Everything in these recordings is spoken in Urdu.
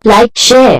like, share,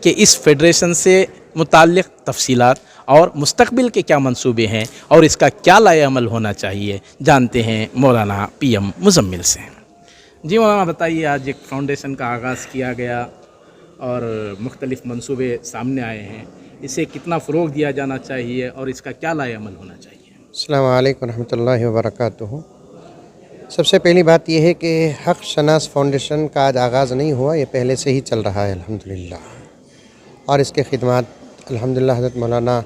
کہ اس فیڈریشن سے متعلق تفصیلات اور مستقبل کے کیا منصوبے ہیں اور اس کا کیا لائحہ عمل ہونا چاہیے، جانتے ہیں مولانا پی ایم مزمل سے۔ جی مولانا بتائیے، آج ایک فاؤنڈیشن کا آغاز کیا گیا اور مختلف منصوبے سامنے آئے ہیں، اسے کتنا فروغ دیا جانا چاہیے اور اس کا کیا لائحہ عمل ہونا چاہیے؟ السلام علیکم ورحمۃ اللہ وبرکاتہ۔ سب سے پہلی بات یہ ہے کہ حق شناس فاؤنڈیشن کا آج آغاز نہیں ہوا، یہ پہلے سے ہی چل رہا ہے الحمدللہ، اور اس کے خدمات الحمدللہ حضرت مولانا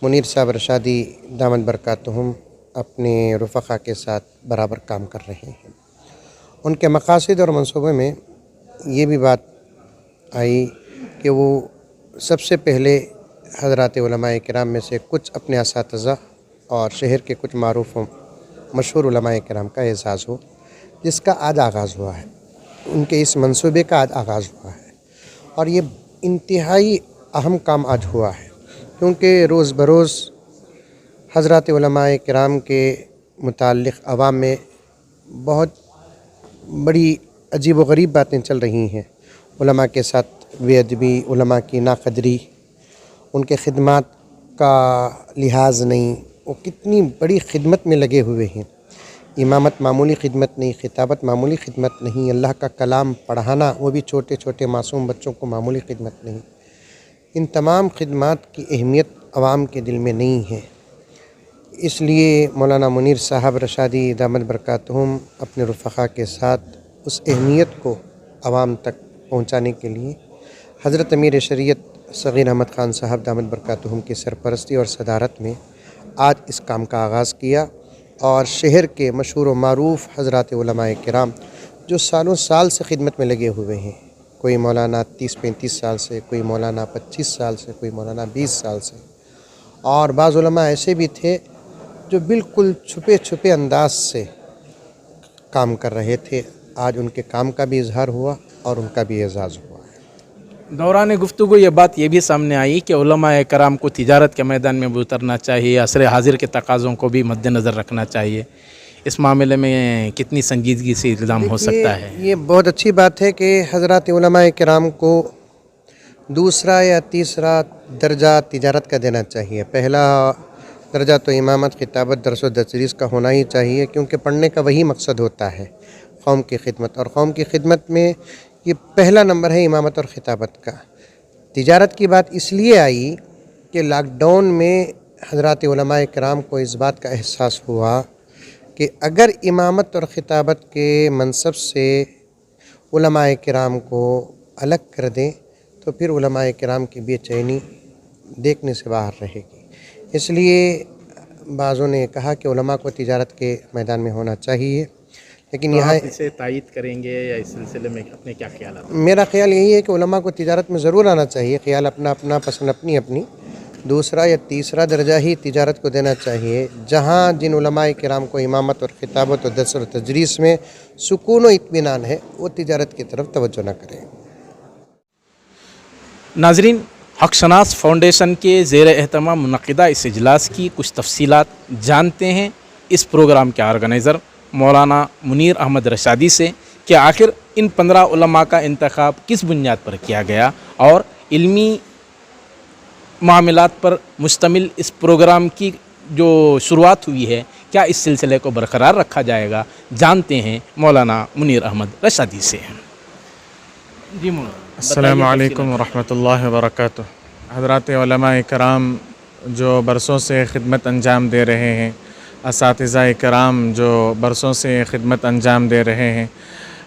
منیر صاحب رشادی دامت برکاتہم اپنے رفقا کے ساتھ برابر کام کر رہے ہیں۔ ان کے مقاصد اور منصوبے میں یہ بھی بات آئی کہ وہ سب سے پہلے حضرات علماء کرام میں سے کچھ اپنے اساتذہ اور شہر کے کچھ معروف و مشہور علماء کرام کا اعزاز ہو، جس کا آج آغاز ہوا ہے۔ ان کے اس منصوبے کا آج آغاز ہوا ہے اور یہ انتہائی اہم کام آج ہوا ہے، کیونکہ روز بروز حضرات علماء کرام کے متعلق عوام میں بہت بڑی عجیب و غریب باتیں چل رہی ہیں۔ علماء کے ساتھ بے ادبی، علماء کی ناقدری، ان کے خدمات کا لحاظ نہیں، وہ کتنی بڑی خدمت میں لگے ہوئے ہیں۔ امامت معمولی خدمت نہیں، خطابت معمولی خدمت نہیں، اللہ کا کلام پڑھانا وہ بھی چھوٹے چھوٹے معصوم بچوں کو معمولی خدمت نہیں۔ ان تمام خدمات کی اہمیت عوام کے دل میں نہیں ہے، اس لیے مولانا منیر صاحب رشادی دامت برکاتہم اپنے رفقا کے ساتھ اس اہمیت کو عوام تک پہنچانے کے لیے حضرت امیر شریعت صغیر احمد خان صاحب دامت برکاتہم کی سرپرستی اور صدارت میں آج اس کام کا آغاز کیا، اور شہر کے مشہور و معروف حضرات علماء کرام جو سالوں سال سے خدمت میں لگے ہوئے ہیں، کوئی مولانا 30-35 سال سے، کوئی مولانا 25 سال سے، کوئی مولانا 20 سال سے، اور بعض علماء ایسے بھی تھے جو بالکل چھپے چھپے انداز سے کام کر رہے تھے۔ آج ان کے کام کا بھی اظہار ہوا اور ان کا بھی اعزاز ہوا ہے۔ دوران گفتگو یہ بات یہ بھی سامنے آئی کہ علماء کرام کو تجارت کے میدان میں بھی اترنا چاہیے، عصر حاضر کے تقاضوں کو بھی مد نظر رکھنا چاہیے۔ اس معاملے میں کتنی سنجیدگی سے اقدام ہو سکتا ہے؟ یہ بہت اچھی بات ہے کہ حضرات علماء کرام کو دوسرا یا تیسرا درجہ تجارت کا دینا چاہیے۔ پہلا درجہ تو امامت، خطابت، درس و تدریس کا ہونا ہی چاہیے، کیونکہ پڑھنے کا وہی مقصد ہوتا ہے، قوم کی خدمت، اور قوم کی خدمت میں یہ پہلا نمبر ہے امامت اور خطابت کا۔ تجارت کی بات اس لیے آئی کہ لاک ڈاؤن میں حضرات علماء کرام کو اس بات کا احساس ہوا کہ اگر امامت اور خطابت کے منصب سے علماء کرام کو الگ کر دیں تو پھر علماء کرام کی بے چینی دیکھنے سے باہر رہے گی۔ اس لیے بعضوں نے کہا کہ علماء کو تجارت کے میدان میں ہونا چاہیے، لیکن تو یہاں آپ اسے تائید کریں گے یا اس سلسلے میں اپنے کیا خیالات؟ میرا خیال یہی ہے کہ علماء کو تجارت میں ضرور آنا چاہیے، خیال اپنا اپنا، پسند اپنی اپنی۔ دوسرا یا تیسرا درجہ ہی تجارت کو دینا چاہیے، جہاں جن علماء کرام کو امامت اور خطابت اور درس و تدریس میں سکون و اطمینان ہے وہ تجارت کی طرف توجہ نہ کریں۔ ناظرین، حق شناس فاؤنڈیشن کے زیر اہتمام منعقدہ اس اجلاس کی کچھ تفصیلات جانتے ہیں اس پروگرام کے آرگنائزر مولانا منیر احمد رشادی سے کہ آخر ان 15 علماء کا انتخاب کس بنیاد پر کیا گیا اور علمی معاملات پر مشتمل اس پروگرام کی جو شروعات ہوئی ہے کیا اس سلسلے کو برقرار رکھا جائے گا، جانتے ہیں مولانا منیر احمد رشادی سے۔ جی مولانا، السلام علیکم ورحمۃ اللہ وبرکاتہ۔ حضرات علماء کرام جو برسوں سے خدمت انجام دے رہے ہیں، اساتذہ کرام جو برسوں سے خدمت انجام دے رہے ہیں،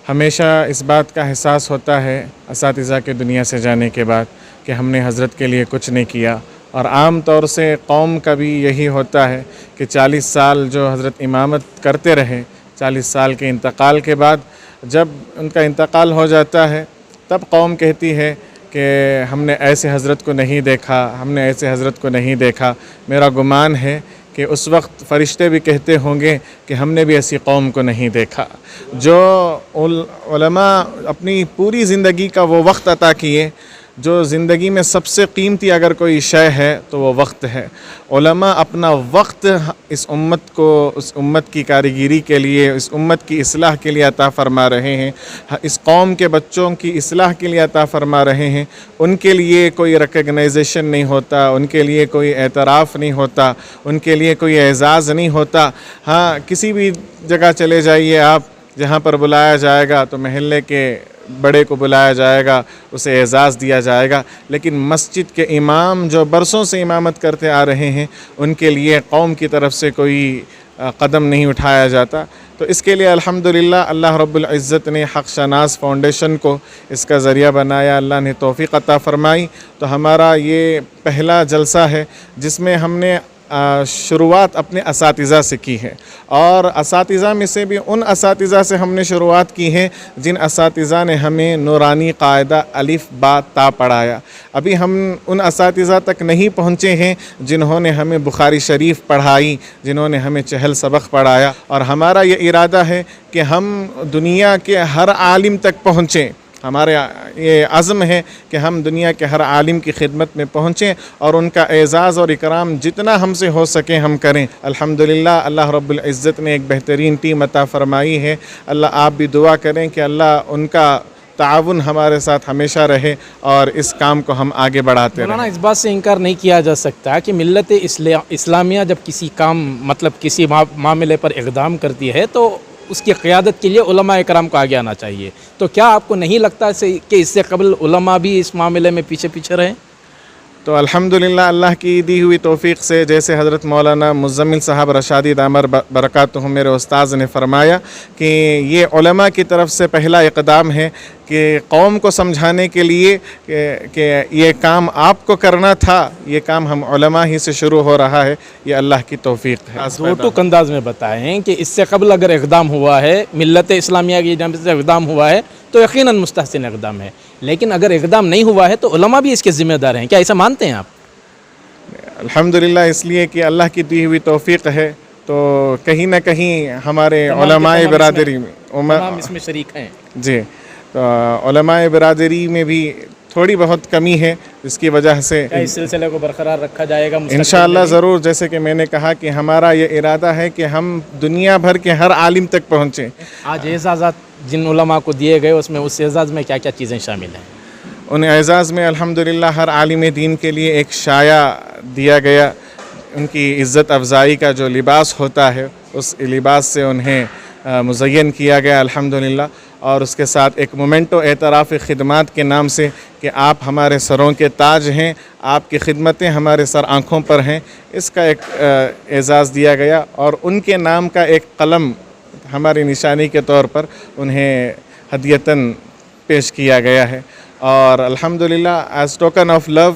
ہمیشہ اس بات کا احساس ہوتا ہے اساتذہ کے دنیا سے جانے کے بعد کہ ہم نے حضرت کے لیے کچھ نہیں کیا، اور عام طور سے قوم کا بھی یہی ہوتا ہے کہ 40 سال جو حضرت امامت کرتے رہے، 40 سال کے انتقال کے بعد جب ان کا انتقال ہو جاتا ہے تب قوم کہتی ہے کہ ہم نے ایسے حضرت کو نہیں دیکھا، ہم نے ایسے حضرت کو نہیں دیکھا۔ میرا گمان ہے کہ اس وقت فرشتے بھی کہتے ہوں گے کہ ہم نے بھی ایسی قوم کو نہیں دیکھا۔ جو علماء اپنی پوری زندگی کا وہ وقت عطا کیے، جو زندگی میں سب سے قیمتی اگر کوئی شے ہے تو وہ وقت ہے۔ علماء اپنا وقت اس امت کو، اس امت کی کاریگری کے لیے، اس امت کی اصلاح کے لیے عطا فرما رہے ہیں، اس قوم کے بچوں کی اصلاح کے لیے عطا فرما رہے ہیں۔ ان کے لیے کوئی ریکگنائزیشن نہیں ہوتا، ان کے لیے کوئی اعتراف نہیں ہوتا، ان کے لیے کوئی اعزاز نہیں ہوتا۔ ہاں، کسی بھی جگہ چلے جائیے آپ، جہاں پر بلایا جائے گا تو محلے کے بڑے کو بلایا جائے گا، اسے اعزاز دیا جائے گا، لیکن مسجد کے امام جو برسوں سے امامت کرتے آ رہے ہیں ان کے لیے قوم کی طرف سے کوئی قدم نہیں اٹھایا جاتا۔ تو اس کے لیے الحمدللہ اللہ رب العزت نے حق شناس فاؤنڈیشن کو اس کا ذریعہ بنایا، اللہ نے توفیق عطا فرمائی۔ تو ہمارا یہ پہلا جلسہ ہے جس میں ہم نے شروعات اپنے اساتذہ سے کی ہے، اور اساتذہ میں سے بھی ان اساتذہ سے ہم نے شروعات کی ہے جن اساتذہ نے ہمیں نورانی قاعدہ الف با تا پڑھایا۔ ابھی ہم ان اساتذہ تک نہیں پہنچے ہیں جنہوں نے ہمیں بخاری شریف پڑھائی، جنہوں نے ہمیں چہل سبق پڑھایا، اور ہمارا یہ ارادہ ہے کہ ہم دنیا کے ہر عالم تک پہنچیں۔ ہمارے یہ عزم ہے کہ ہم دنیا کے ہر عالم کی خدمت میں پہنچیں اور ان کا اعزاز اور اکرام جتنا ہم سے ہو سکے ہم کریں۔ الحمدللہ اللہ رب العزت نے ایک بہترین ٹیم عطا فرمائی ہے۔ اللہ آپ بھی دعا کریں کہ اللہ ان کا تعاون ہمارے ساتھ ہمیشہ رہے اور اس کام کو ہم آگے بڑھاتے رہیں۔ مولانا، اس بات سے انکار نہیں کیا جا سکتا کہ ملت اسلامیہ جب کسی کام مطلب کسی معاملے پر اقدام کرتی ہے تو اس کی قیادت کے لیے علماء اکرام کو آگے آنا چاہیے، تو کیا آپ کو نہیں لگتا کہ اس سے قبل علماء بھی اس معاملے میں پیچھے رہیں؟ تو الحمدللہ اللہ کی دی ہوئی توفیق سے، جیسے حضرت مولانا مزمل صاحب رشادی دامر برکاتہم میرے استاذ نے فرمایا کہ یہ علماء کی طرف سے پہلا اقدام ہے کہ قوم کو سمجھانے کے لیے کہ یہ کام آپ کو کرنا تھا، یہ کام ہم علماء ہی سے شروع ہو رہا ہے، یہ اللہ کی توفیق ہے۔ دو ٹوک انداز میں بتائیں کہ اس سے قبل اگر اقدام ہوا ہے، ملت اسلامیہ کی جانب سے اقدام ہوا ہے تو یقیناً مستحسن اقدام ہے، لیکن اگر اقدام نہیں ہوا ہے تو علماء بھی اس کے ذمہ دار ہیں، کیا ایسا مانتے ہیں آپ؟ الحمدللہ اس لیے کہ اللہ کی دی ہوئی توفیق ہے، تو کہیں نہ کہیں ہمارے علماء برادری میں اس میں شریک ہیں۔ جی، تو علماء برادری میں بھی تھوڑی بہت کمی ہے، جس کی وجہ سے اس سلسلے کو برقرار رکھا جائے گا انشاءاللہ ضرور۔ جیسے کہ میں نے کہا کہ ہمارا یہ ارادہ ہے کہ ہم دنیا بھر کے ہر عالم تک پہنچیں۔ آج اعزازات جن علماء کو دیے گئے اس میں اس اعزاز میں کیا کیا چیزیں شامل ہیں؟ ان اعزاز میں الحمدللہ ہر عالم دین کے لیے ایک شایہ دیا گیا، ان کی عزت افزائی کا جو لباس ہوتا ہے اس لباس سے انہیں مزین کیا گیا الحمدللہ، اور اس کے ساتھ ایک مومنٹو اعتراف خدمات کے نام سے کہ آپ ہمارے سروں کے تاج ہیں، آپ کی خدمتیں ہمارے سر آنکھوں پر ہیں، اس کا ایک اعزاز دیا گیا، اور ان کے نام کا ایک قلم ہماری نشانی کے طور پر انہیں ہدیتاً پیش کیا گیا ہے۔ اور الحمدللہ ایز ٹوکن آف لو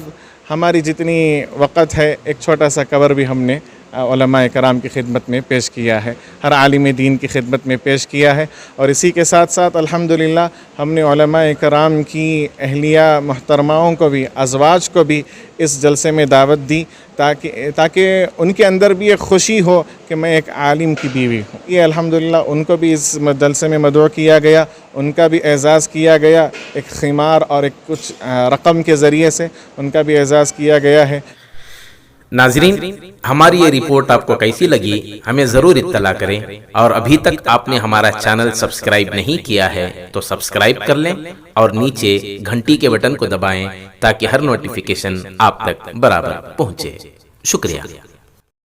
ہماری جتنی وقت ہے ایک چھوٹا سا کور بھی ہم نے علماء کرام کی خدمت میں پیش کیا ہے، ہر عالم دین کی خدمت میں پیش کیا ہے۔ اور اسی کے ساتھ ساتھ الحمدللہ ہم نے علماء کرام کی اہلیہ محترماؤں کو بھی، ازواج کو بھی اس جلسے میں دعوت دی تاکہ ان کے اندر بھی ایک خوشی ہو کہ میں ایک عالم کی بیوی ہوں۔ یہ الحمدللہ ان کو بھی اس جلسے میں مدعو کیا گیا، ان کا بھی اعزاز کیا گیا، ایک خمار اور ایک کچھ رقم کے ذریعے سے ان کا بھی اعزاز کیا گیا ہے۔ ناظرین، ہماری یہ رپورٹ آپ کو کیسی لگی ہمیں ضرور اطلاع کریں، اور ابھی تک آپ نے ہمارا چینل سبسکرائب نہیں کیا ہے تو سبسکرائب کر لیں اور نیچے گھنٹی کے بٹن کو دبائیں تاکہ ہر نوٹیفیکیشن آپ تک برابر پہنچے۔ شکریہ۔